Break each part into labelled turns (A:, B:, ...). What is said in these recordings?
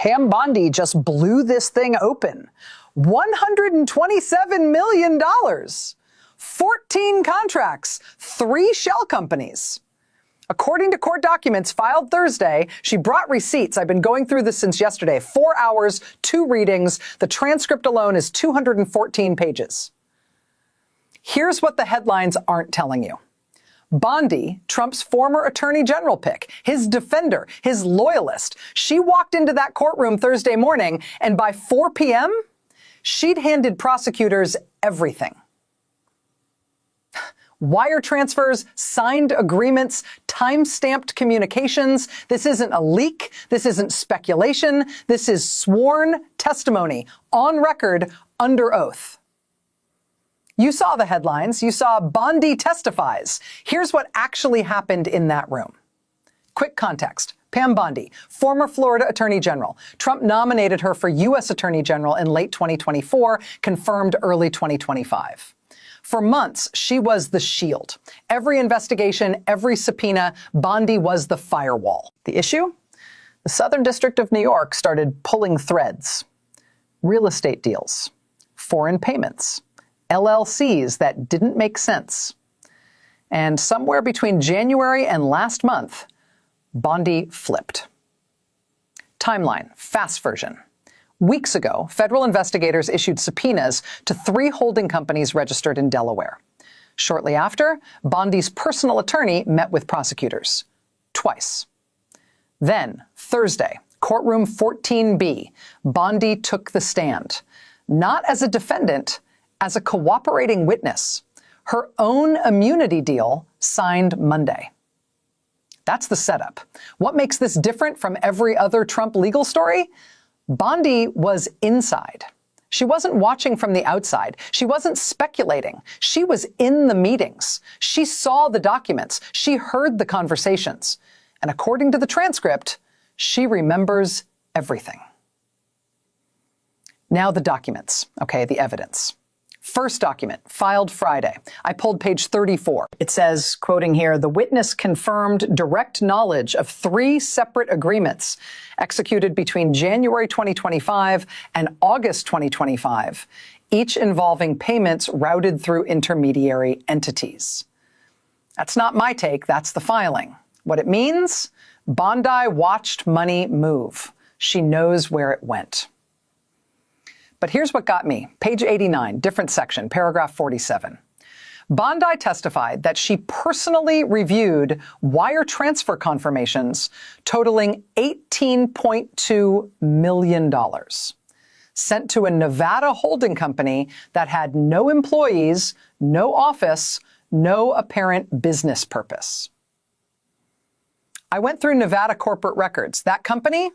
A: Pam Bondi just blew this thing open. $127 million, 14 contracts, 3 shell companies. According to court documents filed Thursday, she brought receipts. I've been going through this since yesterday. 4 hours, 2 readings. The transcript alone is 214 pages. Here's what the headlines aren't telling you. Bondi, Trump's former attorney general pick, his defender, his loyalist, she walked into that courtroom Thursday morning, and by 4 p.m., she'd handed prosecutors everything. Wire transfers, signed agreements, time-stamped communications. This isn't a leak. This isn't speculation. This is sworn testimony on record under oath. You saw the headlines. You saw Bondi testifies. Here's what actually happened in that room. Quick context. Pam Bondi, former Florida Attorney General. Trump nominated her for U.S. Attorney General in late 2024, confirmed early 2025. For months, she was the shield. Every investigation, every subpoena, Bondi was the firewall. The issue? The Southern District of New York started pulling threads. Real estate deals, foreign payments, LLCs that didn't make sense. And somewhere between January and last month, Bondi flipped. Timeline, fast version. Weeks ago, federal investigators issued subpoenas to 3 holding companies registered in Delaware. Shortly after, Bondi's personal attorney met with prosecutors. Twice. Then, Thursday, Courtroom 14B, Bondi took the stand. Not as a defendant, as a cooperating witness. Her own immunity deal signed Monday. That's the setup. What makes this different from every other Trump legal story? Bondi was inside. She wasn't watching from the outside. She wasn't speculating. She was in the meetings. She saw the documents. She heard the conversations. And according to the transcript, she remembers everything. Now the documents, okay, the evidence. First document, filed Friday. I pulled page 34. It says, quoting here, the witness confirmed direct knowledge of 3 separate agreements executed between January 2025 and August 2025, each involving payments routed through intermediary entities. That's not my take, that's the filing. What it means? Bondi watched money move. She knows where it went. But here's what got me. Page 89, different section, paragraph 47. Bondi testified that she personally reviewed wire transfer confirmations totaling $18.2 million, sent to a Nevada holding company that had no employees, no office, no apparent business purpose. I went through Nevada corporate records. That company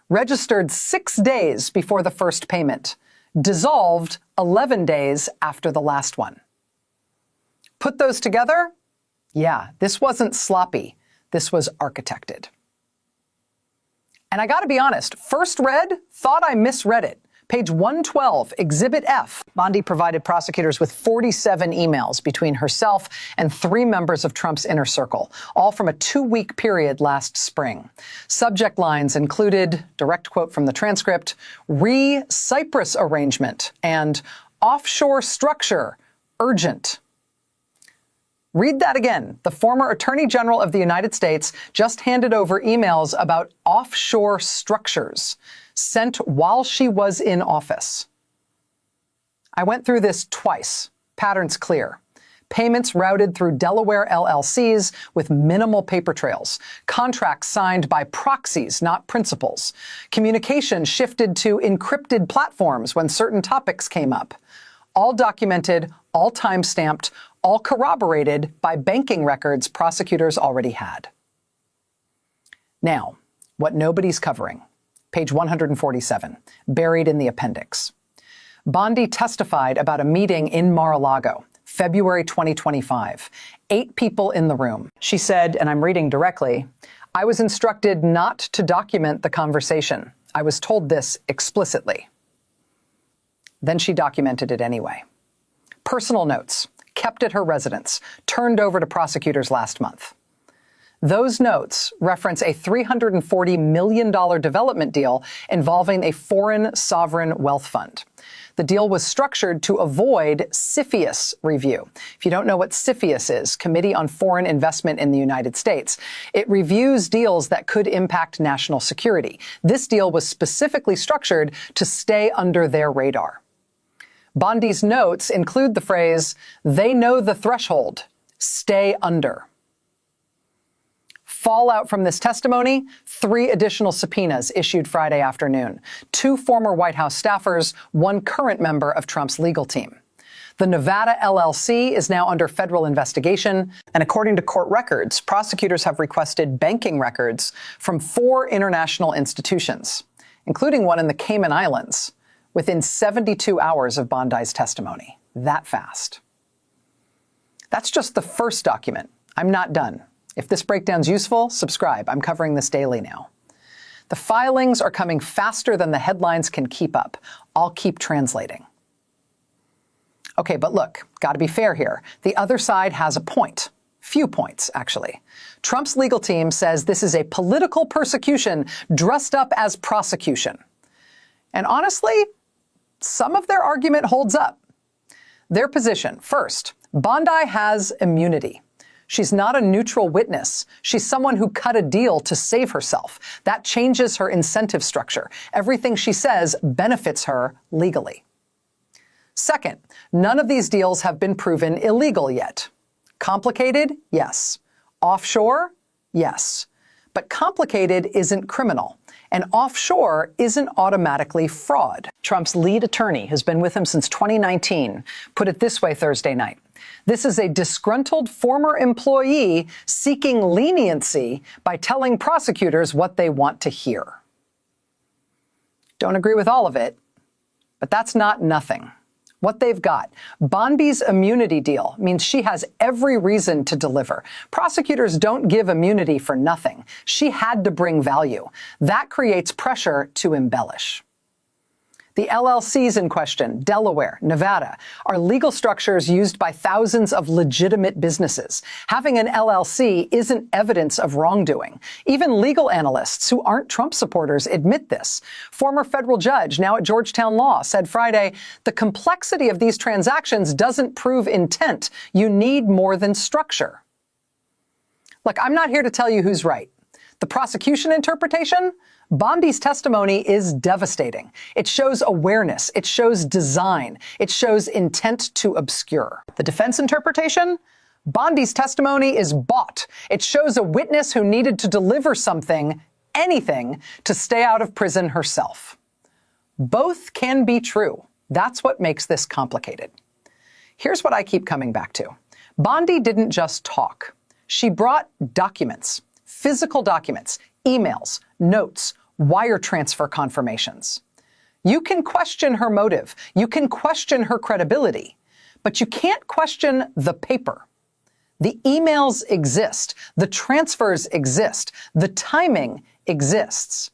A: registered 6 days before the first payment, dissolved 11 days after the last one. Put those together? Yeah, this wasn't sloppy. This was architected. And I gotta be honest, first read, thought I misread it. Page 112, Exhibit F. Bondi provided prosecutors with 47 emails between herself and 3 members of Trump's inner circle, all from a 2-week period last spring. Subject lines included, direct quote from the transcript, re-Cyprus arrangement and offshore structure, urgent. Read that again. The former Attorney General of the United States just handed over emails about offshore structures sent while she was in office. I went through this twice. Pattern's clear. Payments routed through Delaware LLCs with minimal paper trails. Contracts signed by proxies, not principals. Communication shifted to encrypted platforms when certain topics came up. All documented, all time-stamped, all corroborated by banking records prosecutors already had. Now, what nobody's covering. Page 147, buried in the appendix. Bondi testified about a meeting in Mar-a-Lago, February 2025. 8 people in the room. She said, and I'm reading directly, I was instructed not to document the conversation. I was told this explicitly. Then she documented it anyway. Personal notes, kept at her residence, turned over to prosecutors last month. Those notes reference a $340 million development deal involving a foreign sovereign wealth fund. The deal was structured to avoid CFIUS review. If you don't know what CFIUS is, Committee on Foreign Investment in the United States, it reviews deals that could impact national security. This deal was specifically structured to stay under their radar. Bondi's notes include the phrase, "They know the threshold, stay under." Fallout from this testimony, 3 additional subpoenas issued Friday afternoon. 2 former White House staffers, 1 current member of Trump's legal team. The Nevada LLC is now under federal investigation, and according to court records, prosecutors have requested banking records from 4 international institutions, including one in the Cayman Islands, within 72 hours of Bondi's testimony. That fast. That's just the first document. I'm not done. If this breakdown's useful, subscribe. I'm covering this daily now. The filings are coming faster than the headlines can keep up. I'll keep translating. Okay, but look, gotta be fair here. The other side has a point. Few points, actually. Trump's legal team says this is a political persecution dressed up as prosecution. And honestly, some of their argument holds up. Their position, first, Bondi has immunity. She's not a neutral witness. She's someone who cut a deal to save herself. That changes her incentive structure. Everything she says benefits her legally. Second, none of these deals have been proven illegal yet. Complicated? Yes. Offshore? Yes. But complicated isn't criminal, and offshore isn't automatically fraud. Trump's lead attorney, who's been with him since 2019, put it this way Thursday night. This is a disgruntled former employee seeking leniency by telling prosecutors what they want to hear. Don't agree with all of it, but that's not nothing. What they've got, Bondi's immunity deal, means she has every reason to deliver. Prosecutors don't give immunity for nothing. She had to bring value. That creates pressure to embellish. The LLCs in question, Delaware, Nevada, are legal structures used by thousands of legitimate businesses. Having an LLC isn't evidence of wrongdoing. Even legal analysts who aren't Trump supporters admit this. Former federal judge, now at Georgetown Law, said Friday, the complexity of these transactions doesn't prove intent. You need more than structure. Look, I'm not here to tell you who's right. The prosecution interpretation? Bondi's testimony is devastating. It shows awareness. It shows design. It shows intent to obscure. The defense interpretation? Bondi's testimony is bought. It shows a witness who needed to deliver something, anything, to stay out of prison herself. Both can be true. That's what makes this complicated. Here's what I keep coming back to. Bondi didn't just talk. She brought documents, physical documents, emails, notes, wire transfer confirmations. You can question her motive. You can question her credibility, but you can't question the paper. The emails exist. The transfers exist. The timing exists.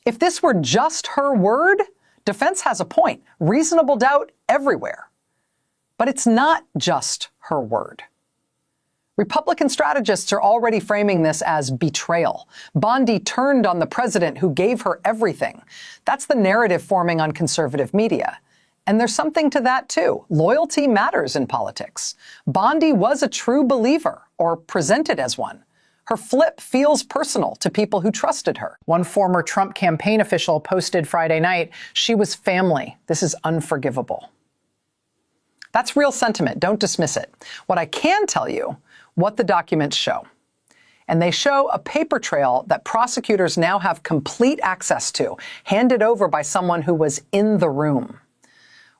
A: If this were just her word, defense has a point. Reasonable doubt everywhere. But it's not just her word. Republican strategists are already framing this as betrayal. Bondi turned on the president who gave her everything. That's the narrative forming on conservative media. And there's something to that, too. Loyalty matters in politics. Bondi was a true believer, or presented as one. Her flip feels personal to people who trusted her. One former Trump campaign official posted Friday night, she was family. This is unforgivable. That's real sentiment. Don't dismiss it. What I can tell you, what the documents show. And they show a paper trail that prosecutors now have complete access to, handed over by someone who was in the room.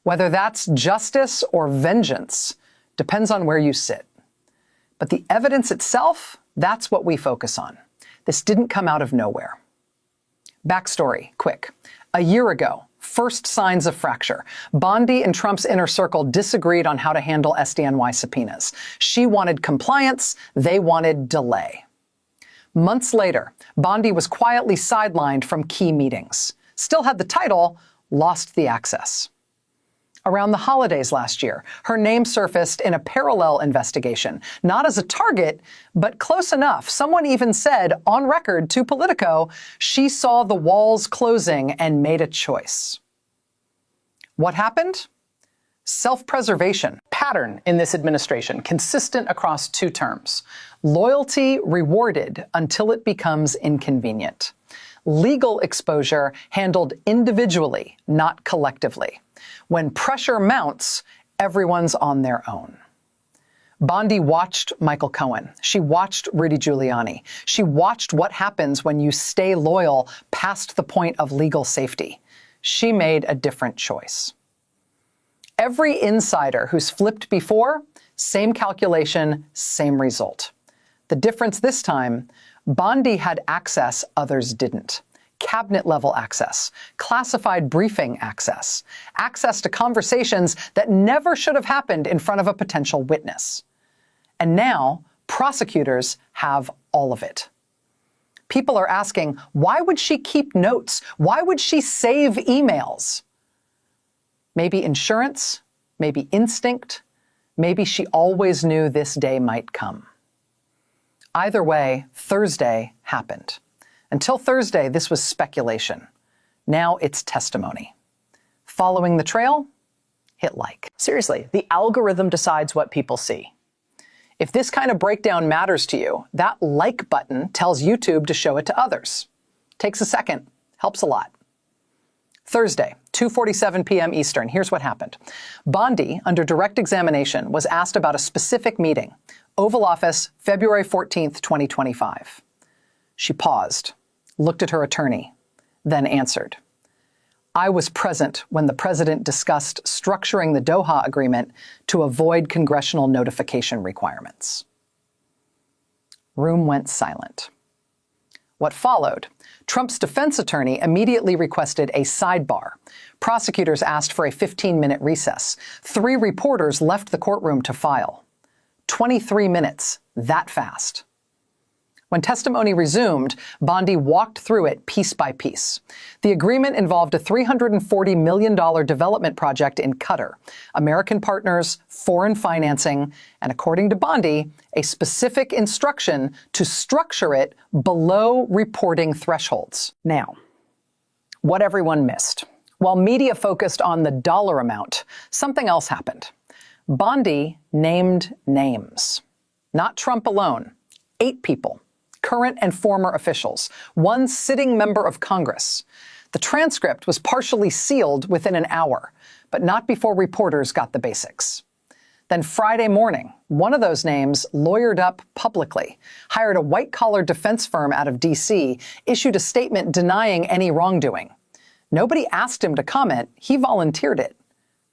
A: Whether that's justice or vengeance depends on where you sit. But the evidence itself, that's what we focus on. This didn't come out of nowhere. Backstory, quick. A year ago, first signs of fracture. Bondi and Trump's inner circle disagreed on how to handle SDNY subpoenas. She wanted compliance, they wanted delay. Months later, Bondi was quietly sidelined from key meetings. Still had the title, lost the access. Around the holidays last year, her name surfaced in a parallel investigation, not as a target, but close enough. Someone even said on record to Politico, she saw the walls closing and made a choice. What happened? Self-preservation. Pattern in this administration, consistent across 2 terms. Loyalty rewarded until it becomes inconvenient. Legal exposure handled individually, not collectively. When pressure mounts, everyone's on their own. Bondi watched Michael Cohen. She watched Rudy Giuliani. She watched what happens when you stay loyal past the point of legal safety. She made a different choice. Every insider who's flipped before, same calculation, same result. The difference this time, Bondi had access others didn't. Cabinet-level access, classified briefing access, access to conversations that never should have happened in front of a potential witness. And now, prosecutors have all of it. People are asking, why would she keep notes? Why would she save emails? Maybe insurance, maybe instinct, maybe she always knew this day might come. Either way, Thursday happened. Until Thursday, this was speculation. Now it's testimony. Following the trail? Hit like. Seriously, the algorithm decides what people see. If this kind of breakdown matters to you, that like button tells YouTube to show it to others. Takes a second, helps a lot. Thursday, 2:47 p.m. Eastern, here's what happened. Bondi, under direct examination, was asked about a specific meeting. Oval Office, February 14th, 2025. She paused, looked at her attorney, then answered. I was present when the president discussed structuring the Doha Agreement to avoid congressional notification requirements. Room went silent. What followed? Trump's defense attorney immediately requested a sidebar. Prosecutors asked for a 15-minute recess. 3 reporters left the courtroom to file. 23 minutes, that fast. When testimony resumed, Bondi walked through it piece by piece. The agreement involved a $340 million development project in Qatar, American partners, foreign financing, and according to Bondi, a specific instruction to structure it below reporting thresholds. Now, what everyone missed. While media focused on the dollar amount, something else happened. Bondi named names. Not Trump alone. 8 people. Current and former officials, 1 sitting member of Congress. The transcript was partially sealed within an hour, but not before reporters got the basics. Then Friday morning, one of those names lawyered up publicly, hired a white-collar defense firm out of D.C., issued a statement denying any wrongdoing. Nobody asked him to comment, he volunteered it.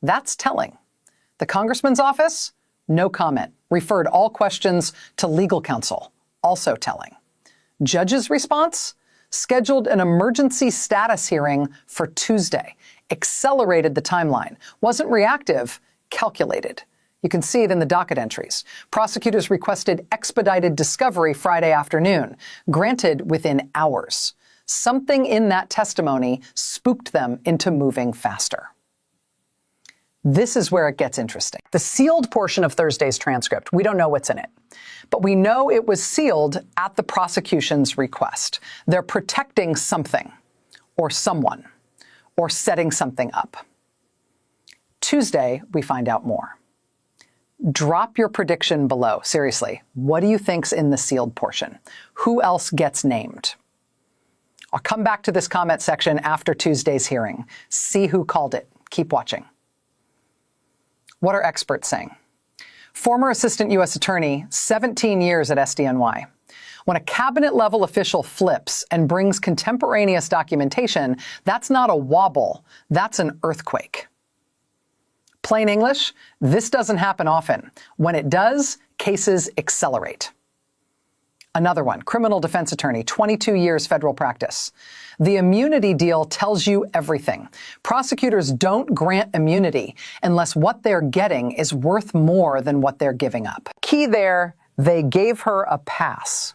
A: That's telling. The congressman's office? No comment. Referred all questions to legal counsel. Also telling. Judge's response? Scheduled an emergency status hearing for Tuesday. Accelerated the timeline. Wasn't reactive, calculated. You can see it in the docket entries. Prosecutors requested expedited discovery Friday afternoon, granted within hours. Something in that testimony spooked them into moving faster. This is where it gets interesting. The sealed portion of Thursday's transcript, we don't know what's in it. But we know it was sealed at the prosecution's request. They're protecting something, or someone, or setting something up. Tuesday, we find out more. Drop your prediction below. Seriously, what do you think's in the sealed portion? Who else gets named? I'll come back to this comment section after Tuesday's hearing. See who called it. Keep watching. What are experts saying? Former Assistant U.S. Attorney, 17 years at SDNY. When a cabinet-level official flips and brings contemporaneous documentation, that's not a wobble, that's an earthquake. Plain English, this doesn't happen often. When it does, cases accelerate. Another one, criminal defense attorney, 22 years federal practice. The immunity deal tells you everything. Prosecutors don't grant immunity unless what they're getting is worth more than what they're giving up. Key there, they gave her a pass.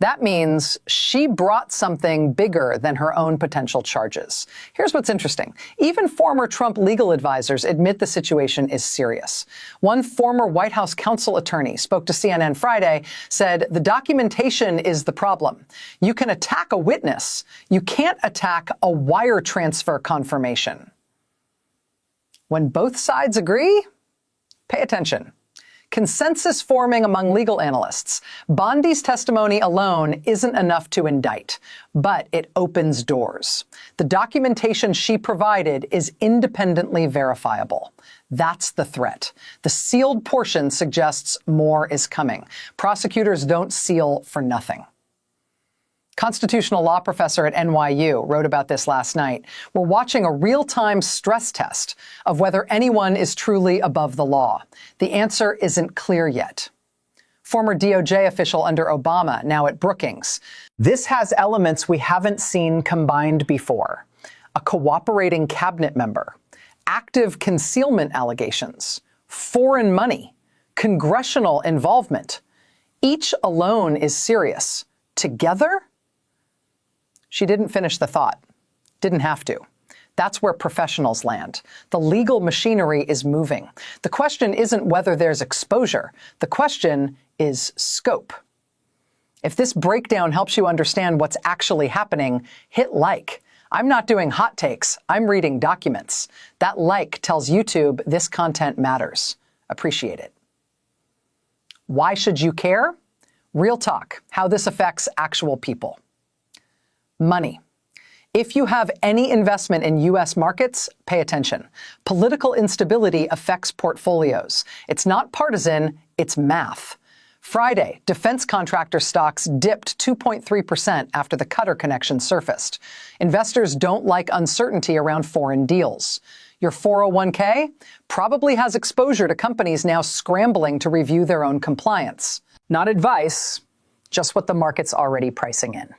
A: That means she brought something bigger than her own potential charges. Here's what's interesting. Even former Trump legal advisors admit the situation is serious. One former White House counsel attorney spoke to CNN Friday, said the documentation is the problem. You can attack a witness. You can't attack a wire transfer confirmation. When both sides agree, pay attention. Consensus forming among legal analysts. Bondi's testimony alone isn't enough to indict, but it opens doors. The documentation she provided is independently verifiable. That's the threat. The sealed portion suggests more is coming. Prosecutors don't seal for nothing. Constitutional law professor at NYU wrote about this last night. We're watching a real-time stress test of whether anyone is truly above the law. The answer isn't clear yet. Former DOJ official under Obama, now at Brookings. This has elements we haven't seen combined before. A cooperating cabinet member, active concealment allegations, foreign money, congressional involvement. Each alone is serious. Together? She didn't finish the thought. Didn't have to. That's where professionals land. The legal machinery is moving. The question isn't whether there's exposure. The question is scope. If this breakdown helps you understand what's actually happening, hit like. I'm not doing hot takes. I'm reading documents. That like tells YouTube this content matters. Appreciate it. Why should you care? Real talk, how this affects actual people. Money. If you have any investment in U.S. markets, pay attention. Political instability affects portfolios. It's not partisan, it's math. Friday, defense contractor stocks dipped 2.3% after the Qatar connection surfaced. Investors don't like uncertainty around foreign deals. Your 401k probably has exposure to companies now scrambling to review their own compliance. Not advice, just what the market's already pricing in.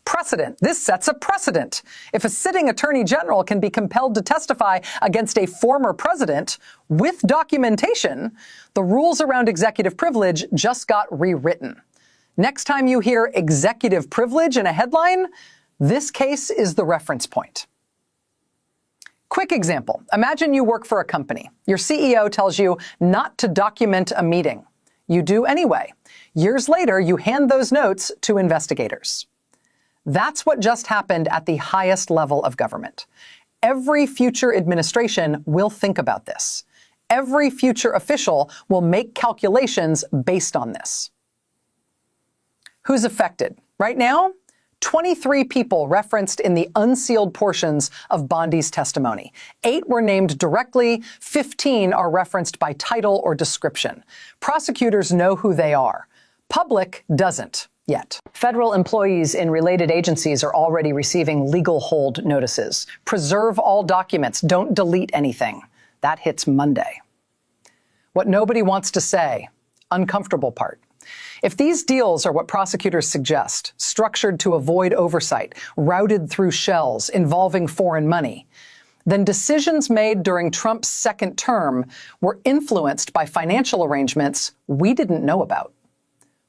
A: Precedent. This sets a precedent. If a sitting attorney general can be compelled to testify against a former president with documentation, the rules around executive privilege just got rewritten. Next time you hear executive privilege in a headline, this case is the reference point. Quick example. Imagine you work for a company. Your CEO tells you not to document a meeting. You do anyway. Years later, you hand those notes to investigators. That's what just happened at the highest level of government. Every future administration will think about this. Every future official will make calculations based on this. Who's affected? Right now, 23 people referenced in the unsealed portions of Bondi's testimony. 8 were named directly, 15 are referenced by title or description. Prosecutors know who they are. Public doesn't. Yet. Federal employees in related agencies are already receiving legal hold notices. Preserve all documents. Don't delete anything. That hits Monday. What nobody wants to say, uncomfortable part. If these deals are what prosecutors suggest, structured to avoid oversight, routed through shells, involving foreign money, then decisions made during Trump's second term were influenced by financial arrangements we didn't know about.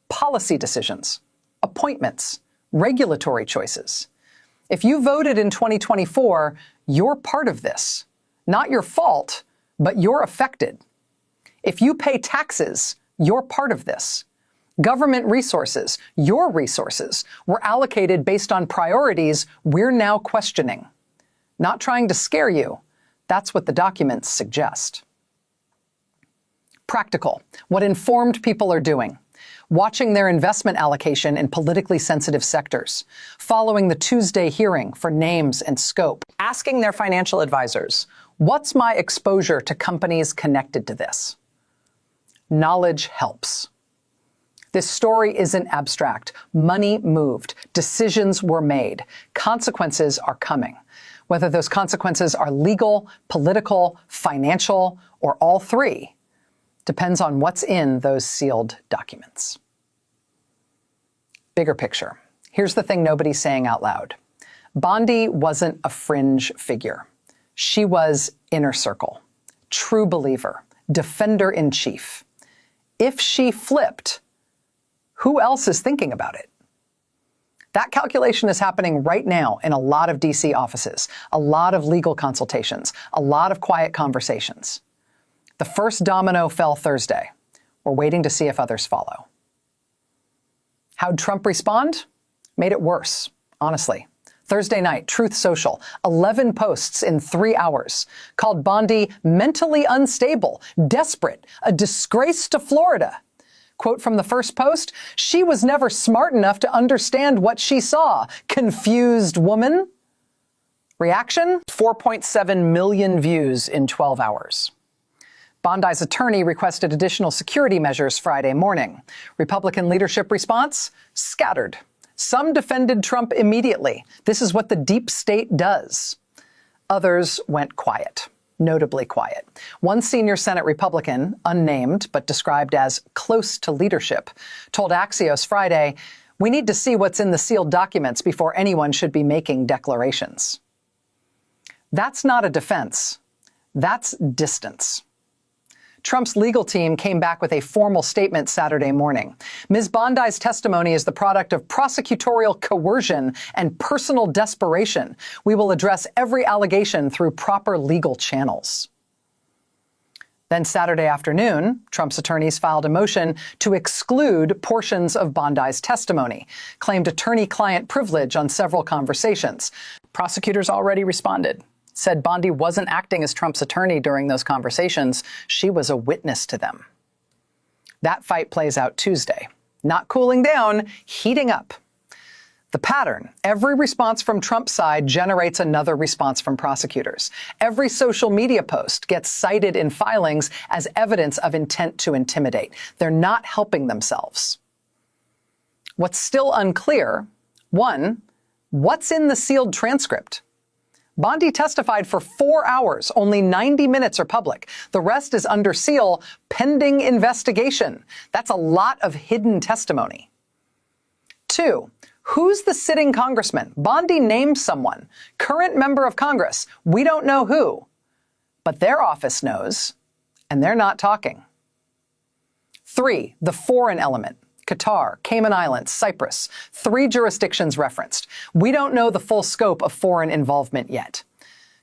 A: Policy decisions, appointments, regulatory choices. If you voted in 2024, you're part of this. Not your fault, but you're affected. If you pay taxes, you're part of this. Government resources, your resources, were allocated based on priorities we're now questioning. Not trying to scare you. That's what the documents suggest. Practical. What informed people are doing. Watching their investment allocation in politically sensitive sectors, following the Tuesday hearing for names and scope, asking their financial advisors, what's my exposure to companies connected to this? Knowledge helps. This story isn't abstract. Money moved. Decisions were made. Consequences are coming. Whether those consequences are legal, political, financial, or all three, depends on what's in those sealed documents. Bigger picture. Here's the thing nobody's saying out loud. Bondi wasn't a fringe figure. She was inner circle, true believer, defender in chief. If she flipped, who else is thinking about it? That calculation is happening right now in a lot of D.C. offices, a lot of legal consultations, a lot of quiet conversations. The first domino fell Thursday. We're waiting to see if others follow. How'd Trump respond? Made it worse, honestly. Thursday night, Truth Social, 11 posts in 3 hours, called Bondi mentally unstable, desperate, a disgrace to Florida. Quote from the first post, "She was never smart enough to understand what she saw. Confused woman." Reaction? 4.7 million views in 12 hours. Bondi's attorney requested additional security measures Friday morning. Republican leadership response? Scattered. Some defended Trump immediately. This is what the deep state does. Others went quiet, notably quiet. One senior Senate Republican, unnamed but described as close to leadership, told Axios Friday, "We need to see what's in the sealed documents before anyone should be making declarations." That's not a defense. That's distance. Trump's legal team came back with a formal statement Saturday morning. Ms. Bondi's testimony is the product of prosecutorial coercion and personal desperation. We will address every allegation through proper legal channels. Then Saturday afternoon, Trump's attorneys filed a motion to exclude portions of Bondi's testimony, claimed attorney-client privilege on several conversations. Prosecutors already responded. Said Bondi wasn't acting as Trump's attorney during those conversations. She was a witness to them. That fight plays out Tuesday. Not cooling down, heating up. The pattern, every response from Trump's side generates another response from prosecutors. Every social media post gets cited in filings as evidence of intent to intimidate. They're not helping themselves. What's still unclear, one, what's in the sealed transcript? Bondi testified for 4 hours. Only 90 minutes are public. The rest is under seal, pending investigation. That's a lot of hidden testimony. Two, who's the sitting congressman? Bondi named someone. Current member of Congress. We don't know who. But their office knows, and they're not talking. Three, the foreign element. Qatar, Cayman Islands, Cyprus, 3 jurisdictions referenced. We don't know the full scope of foreign involvement yet.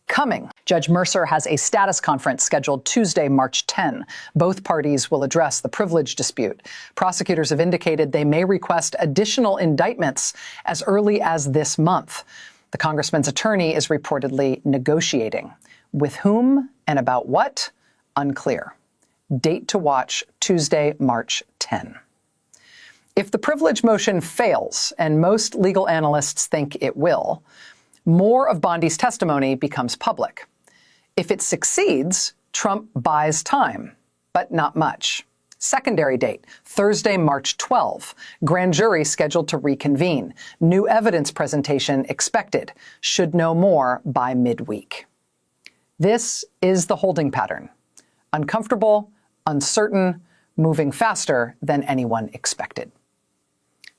A: Coming, Judge Mercer has a status conference scheduled Tuesday, March 10. Both parties will address the privilege dispute. Prosecutors have indicated they may request additional indictments as early as this month. The congressman's attorney is reportedly negotiating. With whom and about what? Unclear. Date to watch, Tuesday, March 10. If the privilege motion fails, and most legal analysts think it will, more of Bondi's testimony becomes public. If it succeeds, Trump buys time, but not much. Secondary date, Thursday, March 12. Grand jury scheduled to reconvene. New evidence presentation expected. Should know more by midweek. This is the holding pattern. Uncomfortable, uncertain, moving faster than anyone expected.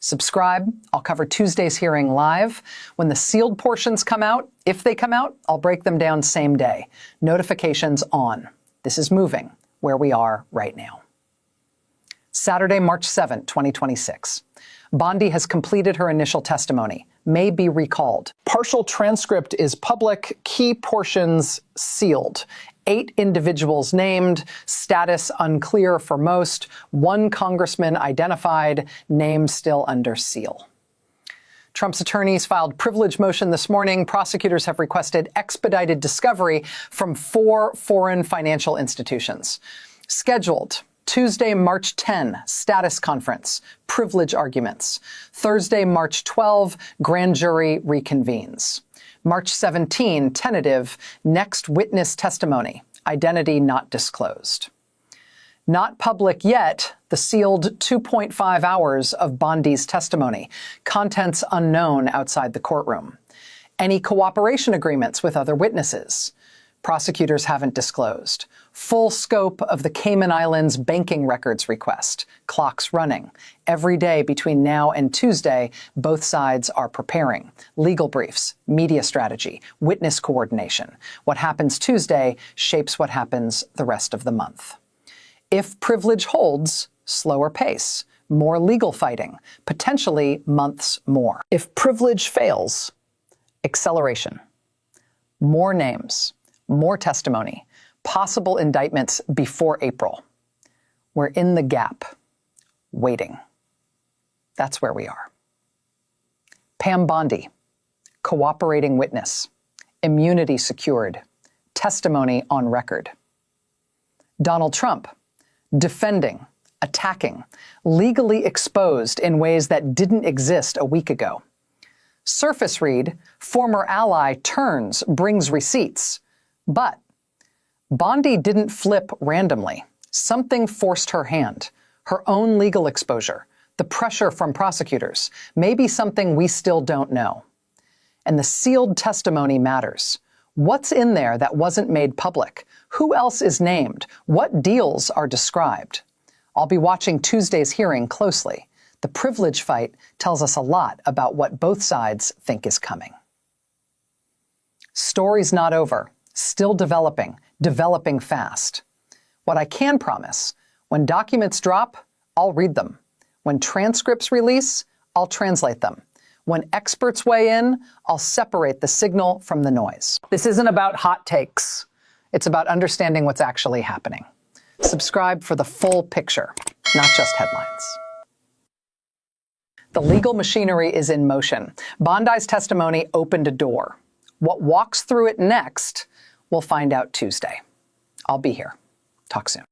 A: Subscribe. I'll cover Tuesday's hearing live. When the sealed portions come out, if they come out, I'll break them down same day. Notifications on. This is moving where we are right now. Saturday, March 7, 2026. Bondi has completed her initial testimony, may be recalled. Partial transcript is public, key portions sealed. 8 individuals named, status unclear for most, 1 congressman identified, name still under seal. Trump's attorneys filed privilege motion this morning. Prosecutors have requested expedited discovery from 4 foreign financial institutions. Scheduled Tuesday, March 10, status conference, privilege arguments. Thursday, March 12, grand jury reconvenes. March 17, tentative, next witness testimony, identity not disclosed. Not public yet, the sealed 2.5 hours of Bondi's testimony, contents unknown outside the courtroom. Any cooperation agreements with other witnesses? Prosecutors haven't disclosed. Full scope of the Cayman Islands banking records request. Clocks running. Every day between now and Tuesday, both sides are preparing. Legal briefs, media strategy, witness coordination. What happens Tuesday shapes what happens the rest of the month. If privilege holds, slower pace. more legal fighting, potentially months more. If privilege fails, acceleration. More names, more testimony, possible indictments before April. We're in the gap, waiting. That's where we are. Pam Bondi, cooperating witness, immunity secured, testimony on record. Donald Trump, defending, attacking, legally exposed in ways that didn't exist a week ago. Surface read, former ally turns, brings receipts. But Bondi didn't flip randomly. Something forced her hand, her own legal exposure, the pressure from prosecutors, maybe something we still don't know. And the sealed testimony matters. What's in there that wasn't made public? Who else is named? What deals are described? I'll be watching Tuesday's hearing closely. The privilege fight tells us a lot about what both sides think is coming. Story's not over. Still developing fast. What I can promise, when documents drop, I'll read them. When transcripts release, I'll translate them. When experts weigh in, I'll separate the signal from the noise. This isn't about hot takes. It's about understanding what's actually happening. Subscribe for the full picture, not just headlines. The legal machinery is in motion. Bondi's testimony opened a door. What walks through it next, we'll find out Tuesday. I'll be here. Talk soon.